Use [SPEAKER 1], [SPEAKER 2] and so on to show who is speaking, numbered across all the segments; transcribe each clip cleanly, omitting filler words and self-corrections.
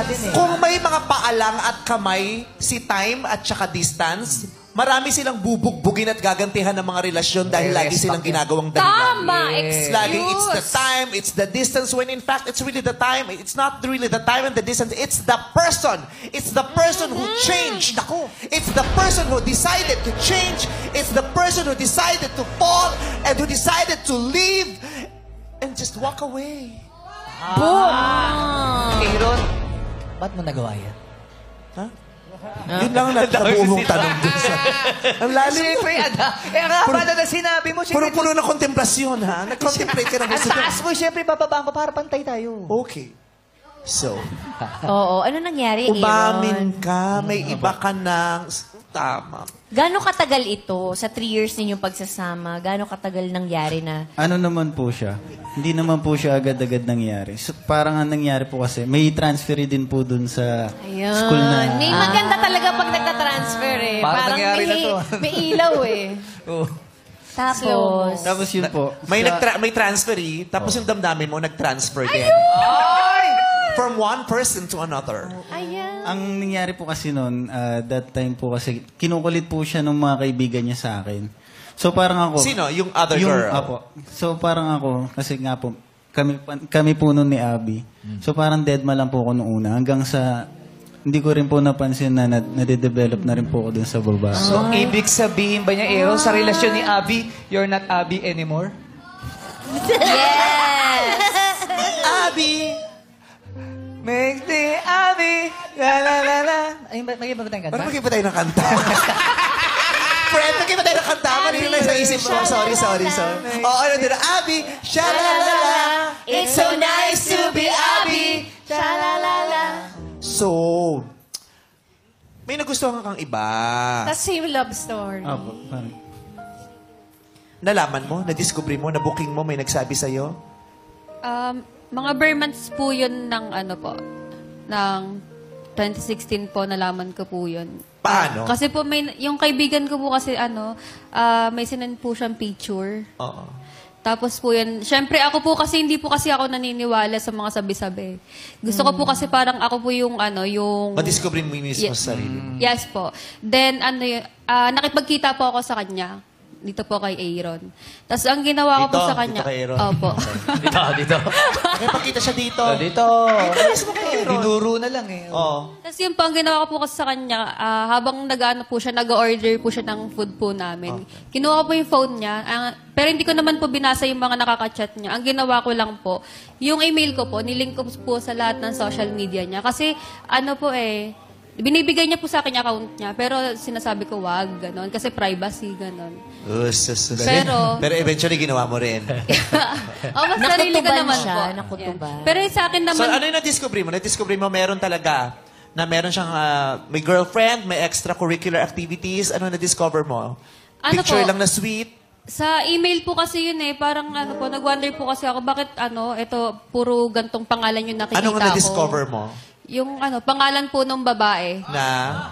[SPEAKER 1] din eh.
[SPEAKER 2] Kung may mga paalang at kamay, si time at saka distance, marami silang bubugbugin at gagantihan ng mga relasyon dahil lagi silang ginagawang dahilan.
[SPEAKER 3] Tama, excuse.
[SPEAKER 2] Lagi, it's the time, it's the distance, when in fact, it's really the time. It's not really the time and the distance. It's the person. It's the person who changed. It's the person who decided to change. It's the person who decided to fall and who decided to leave and just walk away.
[SPEAKER 1] Aaron, ba't mo nagawa yan?
[SPEAKER 2] Yun lang ang nabuong tanong dun sa... Ang lalim.
[SPEAKER 1] Siyempre, ang haba na sinabi mo.
[SPEAKER 2] Puno-puno na kontemplasyon, ha? Nag-contemplate ka ng
[SPEAKER 1] Ang
[SPEAKER 2] gusto
[SPEAKER 1] taas mo, siyempre, bababaan ko para pantay tayo.
[SPEAKER 2] Okay. So,
[SPEAKER 3] Oo, ano nangyari,
[SPEAKER 2] umamin
[SPEAKER 3] Aaron?
[SPEAKER 2] ka, may iba ka ng... Tama.
[SPEAKER 3] Gano'ng katagal ito sa 3 years ninyong pagsasama? Gano'ng katagal nangyari na?
[SPEAKER 4] Ano naman po siya? Hindi naman po siya agad-agad nangyari. So, parang ang nangyari po kasi, may transfer din po dun sa school na...
[SPEAKER 3] May maganda talaga pag nagka-transfer eh.
[SPEAKER 1] Parang nangyari na to.
[SPEAKER 3] May ilaw eh. Tapos,
[SPEAKER 4] Tapos yun po.
[SPEAKER 2] May transferee, tapos yung damdamin mo, nag-transfer din. From one person to another.
[SPEAKER 3] ayan.
[SPEAKER 4] Ang nangyari po kasi noon, that time po kasi, kinukulit po siya ng mga kaibigan niya sa akin. So parang ako...
[SPEAKER 2] Sino? Yung other girl?
[SPEAKER 4] Apo. So parang ako, kasi nga po, kami po noon ni Abby. So parang deadma lang po ako noong una. Hanggang sa, hindi ko rin po napansin na nade-develop na rin po ako dun sa babae.
[SPEAKER 1] So, ibig sabihin ba niya, Aaron, sa relasyon ni Abby, you're not Abby anymore?
[SPEAKER 3] Yes!
[SPEAKER 2] Abby!
[SPEAKER 1] Make the Abby, la la la la. Ay, mag-iba ba tayong kanta?
[SPEAKER 2] Parang mag-iba tayo ng kanta. Friend, mag-iba tayo ng kanta. Mali lang sa isip mo. Sorry. Oo, ano din? Abby, sha-la-la-la.
[SPEAKER 3] It's so nice to be Abby. Sha-la-la-la.
[SPEAKER 2] So, may nagustuhan kang iba.
[SPEAKER 5] The same love story.
[SPEAKER 4] Apo, parang...
[SPEAKER 2] Nalaman mo, na-discovery mo, na-booking mo, may nagsabi sa'yo?
[SPEAKER 5] Mga bare months po yun ng ng 2016 po, nalaman ko po yun.
[SPEAKER 2] Paano?
[SPEAKER 5] Kasi po, yung kaibigan ko po kasi may sinend po siyang picture.
[SPEAKER 2] Oo.
[SPEAKER 5] Tapos po yun, syempre ako po kasi, hindi po kasi ako naniniwala sa mga sabi-sabi. Gusto ko po kasi parang ako po yung yung...
[SPEAKER 2] Ma-discovery mo mismo sa sarili.
[SPEAKER 5] Yes po. Then, nakipagkita po ako sa kanya. Dito po kay Aaron. Tapos ang ginawa ko po sa kanya...
[SPEAKER 2] Dito kay Aaron.
[SPEAKER 5] Opo.
[SPEAKER 1] Dito.
[SPEAKER 2] Nakipagkita siya dito.
[SPEAKER 1] Dito. Dinuro na lang eh.
[SPEAKER 2] Oo.
[SPEAKER 5] Tapos yun po, ang ginawa ko po kasi sa kanya, habang po siya, nag-order po siya ng food po namin. Kinuha ko po yung phone niya, pero hindi ko naman po binasa yung mga nakaka-chat niya. Ang ginawa ko lang po, yung email ko po, nilink ko po sa lahat ng social media niya. Kasi binibigay niya po sa akin yung account niya, pero sinasabi ko wag, ganon. Kasi privacy, ganon. Pero
[SPEAKER 2] eventually ginawa mo rin.
[SPEAKER 5] mas sarili ko naman
[SPEAKER 3] siya,
[SPEAKER 5] po.
[SPEAKER 3] nakutuban.
[SPEAKER 5] Yeah. Pero sa akin naman...
[SPEAKER 2] So ano yung na-discovery mo? Na-discovery mo meron talaga na meron siyang may girlfriend, may extracurricular activities. Ano na-discover mo? Picture lang na sweet?
[SPEAKER 5] Sa email po kasi yun parang nag-wonder po kasi ako, bakit ito, puro gantong pangalan yung nakikita ko.
[SPEAKER 2] Anong na-discover mo?
[SPEAKER 5] Yung pangalan po ng babae.
[SPEAKER 2] Na?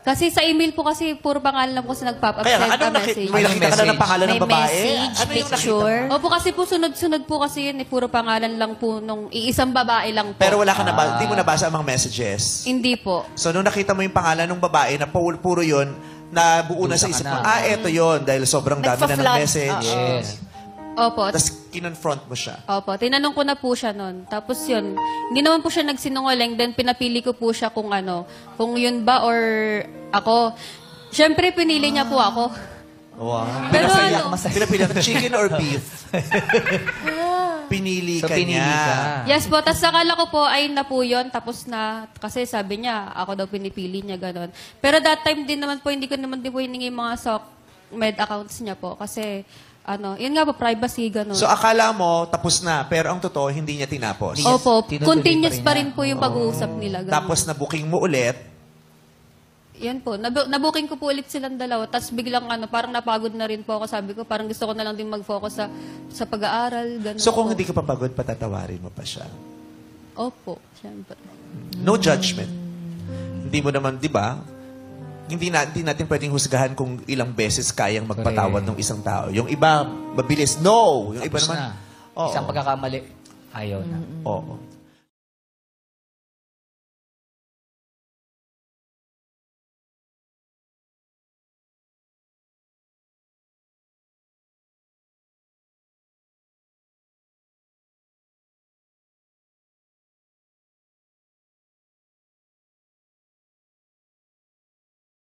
[SPEAKER 5] Kasi sa email po kasi puro pangalan lang po kasi nagpap-up
[SPEAKER 2] Kaya
[SPEAKER 5] send
[SPEAKER 2] anong
[SPEAKER 5] message.
[SPEAKER 2] may nakita ka na ng pangalan ng
[SPEAKER 3] May
[SPEAKER 2] babae?
[SPEAKER 3] message,
[SPEAKER 2] Ano yung
[SPEAKER 3] picture.
[SPEAKER 5] Opo, kasi po sunod-sunod po kasi yun puro pangalan lang po nung iisang babae lang po.
[SPEAKER 2] Pero wala ka na di mo nabasa ang mga messages?
[SPEAKER 5] Hindi po.
[SPEAKER 2] So nung nakita mo yung pangalan ng babae na puro yun, nabuo na sa isip mo, eto yun, dahil sobrang dami na ng message.
[SPEAKER 1] Yes.
[SPEAKER 5] Opo.
[SPEAKER 2] Tapos kinonfront mo siya.
[SPEAKER 5] Opo, tinanong ko na po siya nun. Tapos yun, hindi naman po siya nagsinungaling. Then pinapili ko po siya kung kung yun ba or ako. Siyempre, pinili niya po ako.
[SPEAKER 2] Wow.
[SPEAKER 5] Pero
[SPEAKER 2] Pinapili chicken or beef? Pinili
[SPEAKER 1] So,
[SPEAKER 2] ka
[SPEAKER 1] pinili
[SPEAKER 2] niya.
[SPEAKER 1] ka.
[SPEAKER 5] Yes po, tapos akala ko po, ay na po yun. Tapos na, kasi sabi niya, ako daw pinipili niya, gano'n. Pero that time din naman po, hindi ko naman din po hiningi yung mga med accounts niya po. Kasi, yun nga po, privacy, gano'n.
[SPEAKER 2] So akala mo, tapos na. Pero ang totoo, hindi niya tinapos.
[SPEAKER 5] Opo,
[SPEAKER 1] tinutuloy
[SPEAKER 5] continuous
[SPEAKER 1] pa
[SPEAKER 5] pa
[SPEAKER 1] rin
[SPEAKER 5] rin po yung pag-uusap nila. Ganun.
[SPEAKER 2] Tapos na-booking mo ulit.
[SPEAKER 5] Yan po, nabuking ko po ulit silang dalawa. Tapos biglang parang napagod na rin po ako. Sabi ko, parang gusto ko na lang din mag-focus sa pag-aaral. Ganun
[SPEAKER 2] So kung
[SPEAKER 5] po.
[SPEAKER 2] hindi ka papagod, patatawarin mo pa siya.
[SPEAKER 5] Opo, syempre.
[SPEAKER 2] No judgment. Hindi mo naman, di ba? Hindi natin pwedeng husgahan kung ilang beses kayang magpatawad ng isang tao. Yung iba, mabilis, no! Yung iba
[SPEAKER 1] Tapos
[SPEAKER 2] naman,
[SPEAKER 1] na. Isang pagkakamali, ayaw na.
[SPEAKER 2] oo.